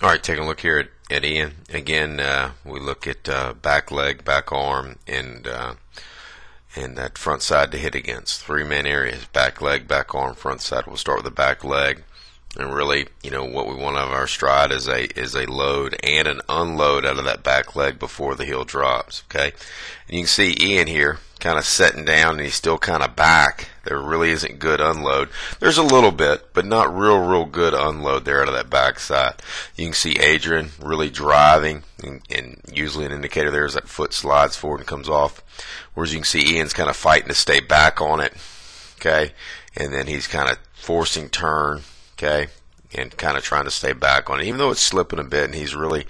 All right, taking a look here at Ian. Again, we look at back leg, back arm, and that front side to hit against. Three-man areas: back leg, back arm, front side. We'll start with the back leg. And really, what we want out of our stride is a load and an unload out of that back leg before the heel drops. Okay, and you can see Ian here kind of setting down, and he's still kind of back. There really isn't good unload. There's a little bit, but not real good unload there out of that back side. You can see Adrian really driving, and usually an indicator there is that foot slides forward and comes off. Whereas you can see Ian's kind of fighting to stay back on it. Okay, and then he's kind of forcing turn. Okay, and kind of trying to stay back on it, even though it's slipping a bit, and he's really,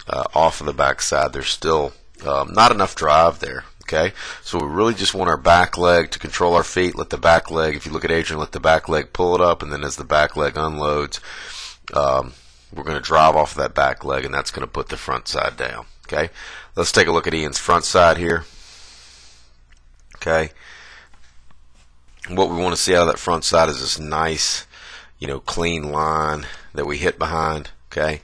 off of the backside. There's still not enough drive there. Okay, so we really just want our back leg to control our feet. Let the back leg, if you look at Adrian, let the back leg pull it up, and then as the back leg unloads, we're going to drive off of that back leg, and that's going to put the front side down. Okay, let's take a look at Ian's front side here. Okay. What we want to see out of that front side is this nice, clean line that we hit behind. Okay,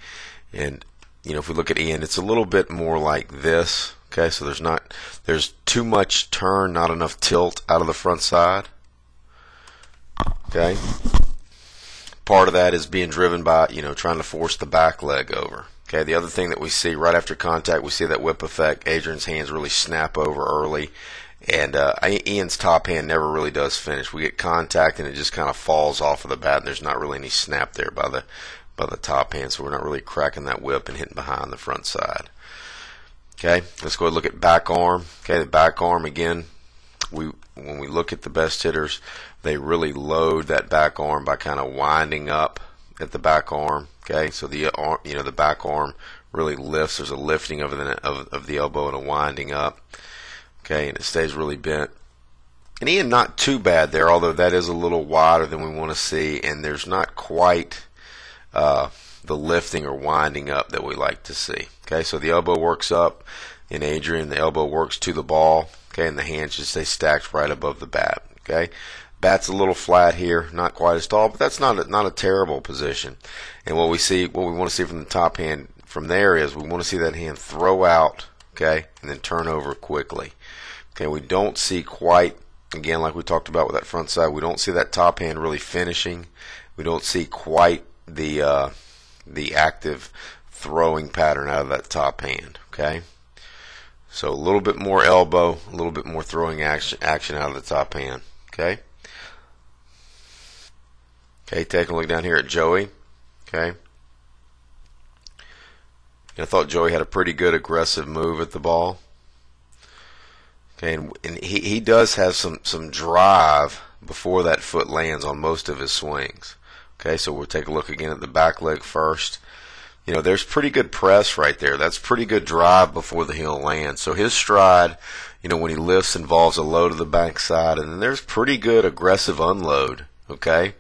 and if we look at Ian, it's a little bit more like this. Okay, so there's too much turn, not enough tilt out of the front side. Okay, part of that is being driven by trying to force the back leg over. Okay, the other thing that we see right after contact, we see that whip effect. Adrian's hands really snap over early. And Ian's top hand never really does finish. We get contact and it just kind of falls off of the bat, and there's not really any snap there by the top hand, so we're not really cracking that whip and hitting behind the front side. Okay, let's go ahead and look at back arm. Okay, the back arm again. When we look at the best hitters, they really load that back arm by kind of winding up at the back arm. Okay, so the back arm really lifts. There's a lifting of the elbow and a winding up. Okay, and it stays really bent. And Ian, not too bad there, although that is a little wider than we want to see, and there's not quite the lifting or winding up that we like to see. Okay, so the elbow works up in Adrian, the elbow works to the ball. Okay, and the hands just stay stacked right above the bat. Okay, bat's a little flat here, not quite as tall, but that's not a terrible position. And what we want to see from the top hand from there is we want to see that hand throw out. Okay, and then turn over quickly. Okay, we don't see quite, again, like we talked about with that front side, we don't see that top hand really finishing. We don't see quite the active throwing pattern out of that top hand. Okay, so a little bit more elbow, a little bit more throwing action out of the top hand. Okay. Okay, taking a look down here at Joey. Okay. I thought Joey had a pretty good aggressive move at the ball. Okay, and he does have some drive before that foot lands on most of his swings. Okay, so we'll take a look again at the back leg first. There's pretty good press right there. That's pretty good drive before the heel lands. So his stride, when he lifts, involves a load of the backside, and then there's pretty good aggressive unload. Okay.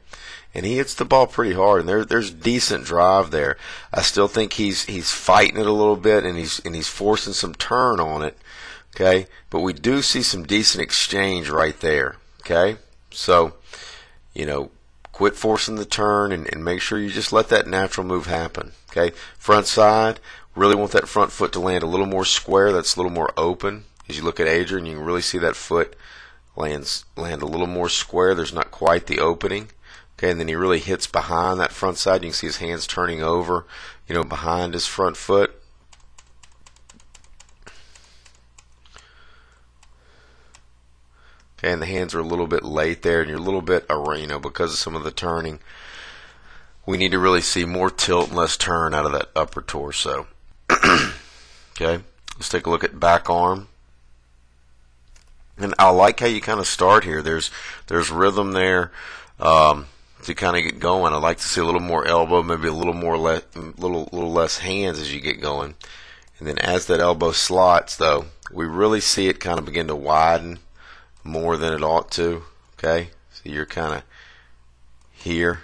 And he hits the ball pretty hard, and there's decent drive there. I still think he's fighting it a little bit, and he's forcing some turn on it. Okay, but we do see some decent exchange right there. Okay, so quit forcing the turn and make sure you just let that natural move happen. Okay, front side, really want that front foot to land a little more square. That's a little more open. As you look at Adrian, you can really see that foot land a little more square. There's not quite the opening. Okay, and then he really hits behind that front side. You can see his hands turning over, behind his front foot. Okay, and the hands are a little bit late there, and you're a little bit, because of some of the turning. We need to really see more tilt and less turn out of that upper torso. Okay, let's take a look at back arm. And I like how you kind of start here. There's rhythm there. To kind of get going, I'd like to see a little more elbow, maybe a little less hands as you get going. And then as that elbow slots, though, we really see it kind of begin to widen more than it ought to. Okay, so you're kind of here.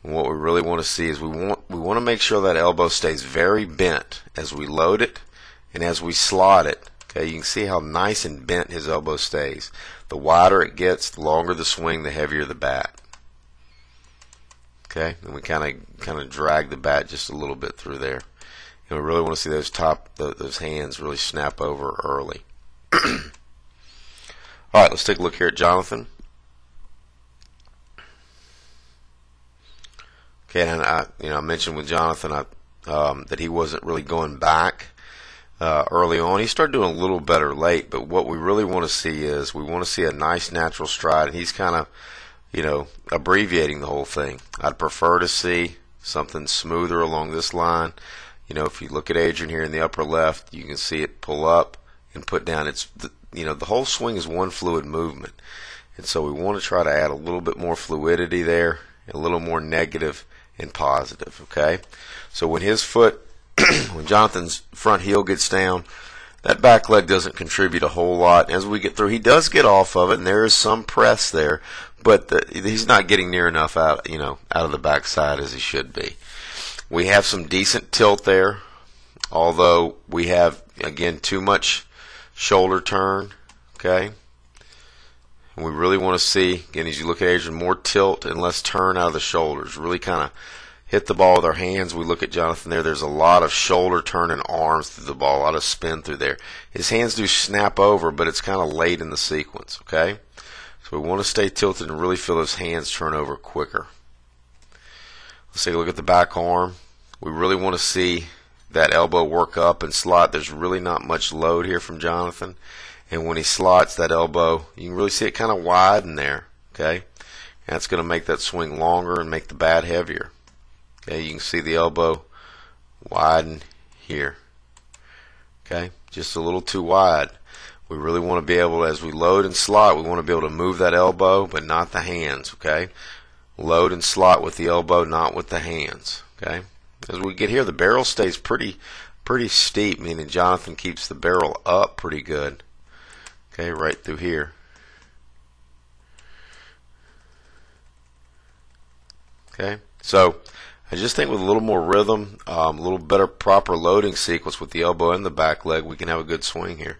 And what we really want to see is we want to make sure that elbow stays very bent as we load it and as we slot it. Okay, you can see how nice and bent his elbow stays. The wider it gets, the longer the swing, the heavier the bat. Okay, and we kind of drag the bat just a little bit through there. And we really want to see those hands really snap over early. All right, let's take a look here at Jonathan. Okay, and I mentioned with Jonathan that he wasn't really going back early on. He started doing a little better late, but what we really want to see is we want to see a nice natural stride, and he's kind of abbreviating the whole thing. I'd prefer to see something smoother along this line. If you look at Adrian here in the upper left, you can see it pull up and put down. The whole swing is one fluid movement, and so we want to try to add a little bit more fluidity there, and a little more negative and positive. Okay, so when his foot, when Jonathan's front heel gets down, that back leg doesn't contribute a whole lot. As we get through, he does get off of it, and there is some press there, but he's not getting near enough out of the backside as he should be. We have some decent tilt there, although we have, again, too much shoulder turn. Okay, and we really want to see, again, as you look at Adrian, more tilt and less turn out of the shoulders. Really kind of hit the ball with our hands. We look at Jonathan there. There's a lot of shoulder turn and arms through the ball, a lot of spin through there. His hands do snap over, but it's kind of late in the sequence. Okay, so we want to stay tilted and really feel those hands turn over quicker. Let's take a look at the back arm. We really want to see that elbow work up and slot. There's really not much load here from Jonathan, and when he slots that elbow, you can really see it kind of widen there. Okay, and that's going to make that swing longer and make the bat heavier. Okay, you can see the elbow widen here. Okay, just a little too wide. We really want to be able, as we load and slot, we want to be able to move that elbow, but not the hands. Okay, load and slot with the elbow, not with the hands. Okay, as we get here, the barrel stays pretty steep, meaning Jonathan keeps the barrel up pretty good. Okay, right through here. Okay, so I just think with a little more rhythm, a little better proper loading sequence with the elbow and the back leg, we can have a good swing here.